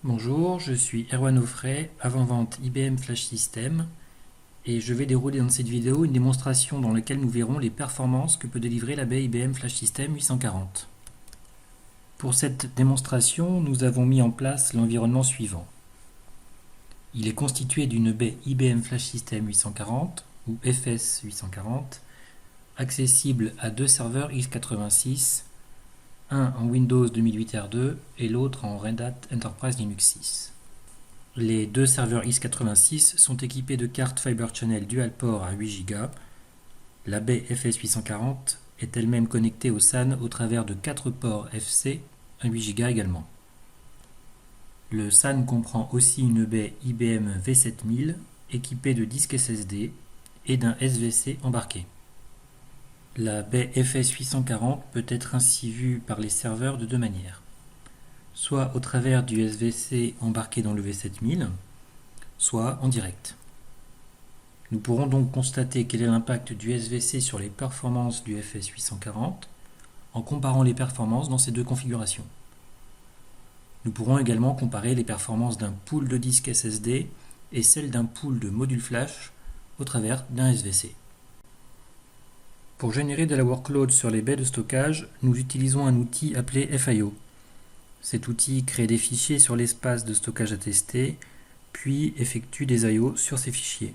Bonjour, je suis Erwan Offray, avant-vente IBM Flash System, et je vais dérouler dans cette vidéo une démonstration dans laquelle nous verrons les performances que peut délivrer la baie IBM Flash System 840. Pour cette démonstration, nous avons mis en place l'environnement suivant. Il est constitué d'une baie IBM Flash System 840 ou FS 840, accessible à deux serveurs x86, un en Windows 2008 R2 et l'autre en Red Hat Enterprise Linux 6. Les deux serveurs x86 sont équipés de cartes Fiber Channel Dual Port à 8 Go. La baie FS840 est elle-même connectée au SAN au travers de 4 ports FC à 8 Go également. Le SAN comprend aussi une baie IBM V7000 équipée de disques SSD et d'un SVC embarqué. La baie FS840 peut être ainsi vue par les serveurs de deux manières. Soit au travers du SVC embarqué dans le V7000, soit en direct. Nous pourrons donc constater quel est l'impact du SVC sur les performances du FS840 en comparant les performances dans ces deux configurations. Nous pourrons également comparer les performances d'un pool de disques SSD et celles d'un pool de modules flash au travers d'un SVC. Pour générer de la workload sur les baies de stockage, nous utilisons un outil appelé FIO. Cet outil crée des fichiers sur l'espace de stockage à tester, puis effectue des I/O sur ces fichiers.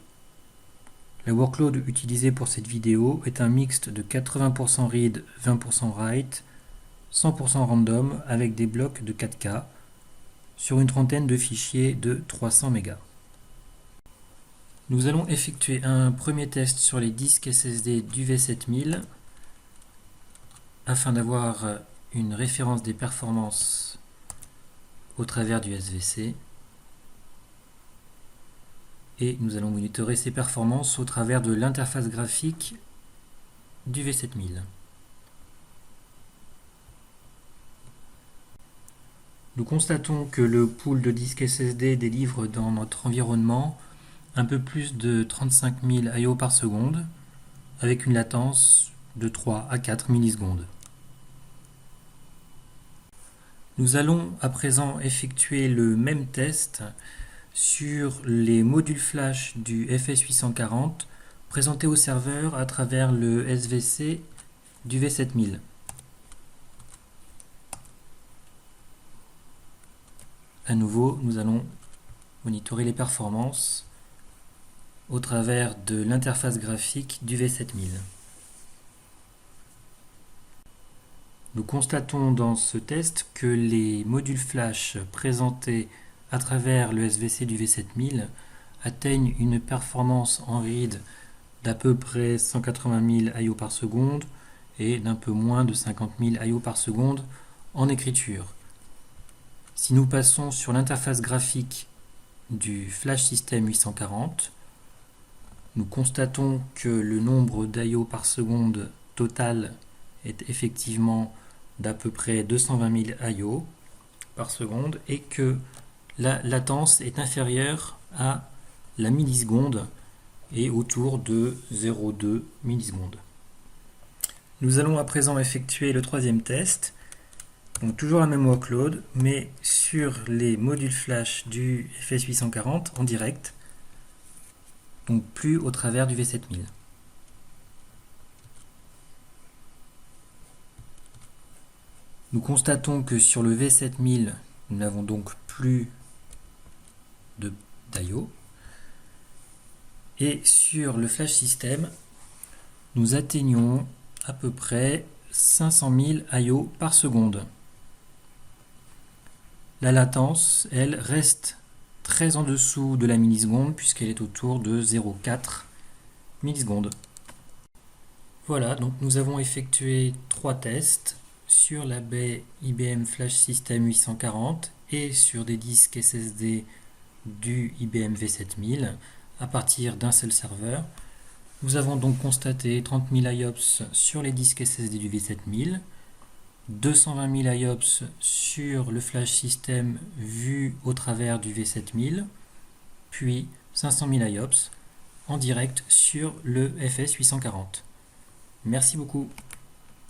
La workload utilisée pour cette vidéo est un mixte de 80% read, 20% write, 100% random avec des blocs de 4K sur une trentaine de fichiers de 300 MB. Nous allons effectuer un premier test sur les disques SSD du V7000 afin d'avoir une référence des performances au travers du SVC, et nous allons monitorer ces performances au travers de l'interface graphique du V7000. Nous constatons que le pool de disques SSD délivre dans notre environnement un peu plus de 35 000 I/O par seconde avec une latence de 3 à 4 millisecondes. Nous allons à présent effectuer le même test sur les modules flash du FS840 présentés au serveur à travers le SVC du V7000. À nouveau, nous allons monitorer les performances au travers de l'interface graphique du V7000. Nous constatons dans ce test que les modules flash présentés à travers le SVC du V7000 atteignent une performance en read d'à peu près 180 000 I/O par seconde et d'un peu moins de 50 000 I/O par seconde en écriture. Si nous passons sur l'interface graphique du Flash System 840, nous constatons que le nombre d'I/O par seconde total est effectivement d'à peu près 220 000 I/O par seconde et que la latence est inférieure à la milliseconde et autour de 0,2 millisecondes. Nous allons à présent effectuer le troisième test. Donc toujours la même workload, mais sur les modules flash du FS840 en direct, donc plus au travers du V7000. Nous constatons que sur le V7000, nous n'avons donc plus d'I/O. Et sur le Flash System, nous atteignons à peu près 500 000 I/O par seconde. La latence, elle, reste très en dessous de la milliseconde puisqu'elle est autour de 0,4 millisecondes. Voilà, donc nous avons effectué 3 tests sur la baie IBM Flash System 840 et sur des disques SSD du IBM V7000 à partir d'un seul serveur. Nous avons donc constaté 30 000 IOPS sur les disques SSD du V7000, 220 000 IOPS sur le Flash System vu au travers du V7000, puis 500 000 IOPS en direct sur le FS840. Merci beaucoup.